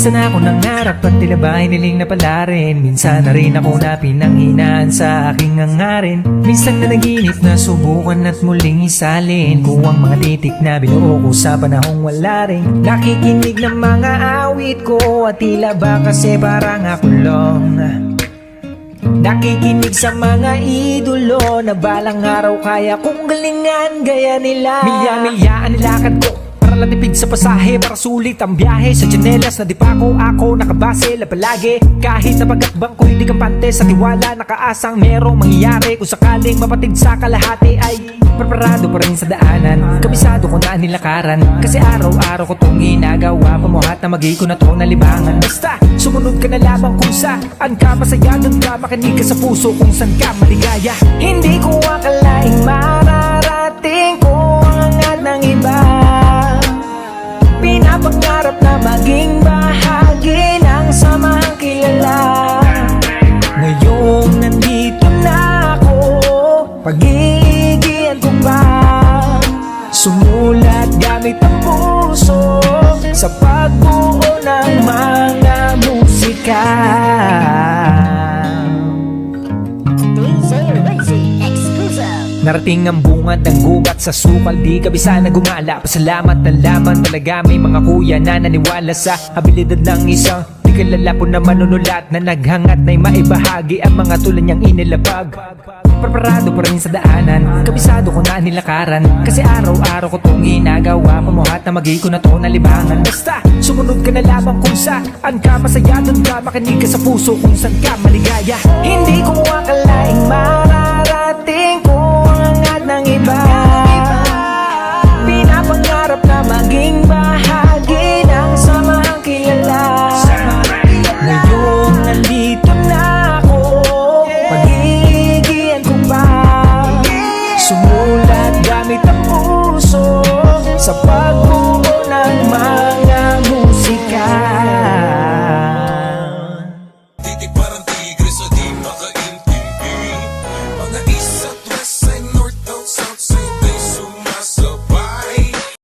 Minsan ako nangarap at tila ba hiniling na pala rin. Minsan na rin ako na pinanghinaan sa aking hangarin. Minsan na naginip na subukan at muling isalin ko ang mga titik na binuo ko sa panahong wala rin. Nakikinig ng mga awit ko at tila ba kasi parang ako lang. Nakikinig sa mga idolo na balang araw kaya kong galingan gaya nila. Milya-milya ang nilakad ko para latipid sa pasahe, para sulit ang biyahe sa tsinelas na di pa ako nakabase la palagi. Kahit na pag-akbang ko hindi kampante sa tiwala, nakaasang merong mangyayari. Kung sakaling mapatig sa kalahati ay preparado pa rin sa daanan. Kabisado ko na ang nilakaran kasi araw-araw ko tong ginagawa. Pamuhat na mag-i ko na to na libangan. Basta sumunod ka na lamang kung saan ka masaya, doon ka makinig ka sa puso kung saan ka maligaya. Hindi ko akalaing mararating ko ang angat ng iba. Pinapangarap na maging bahagi ng samahang kilala. Ngayong nandito na ako, pag-iigihan ko pa, sumulat gamit ang puso sa pagbuo ng mga musika. Narating ang bungad ng gubat sa sukal, di kabisa na gumala. Pasalamat na laban talaga, may mga kuya na naniwala sa abilidad ng isang di kilala po na manunulat na naghangat na'y maibahagi ang mga tulad niyang inilabag. Preparado pa rin sa daanan, kabisado ko na nilakaran kasi araw-araw ko tong ginagawa. Pamuhat na mag-i ko na to na libangan. Basta sumunod ka na lamang kung saan ka masaya, doon ka makinig ka sa puso kung saan ka maligaya. Hindi ko akalaing mararating ko ang angat ng iba. Pinapangarap na maging bahagi ng samahang kilala. Ngayong nandito na ako, pag-iigihan ko pa, sumulat gamit ang puso sa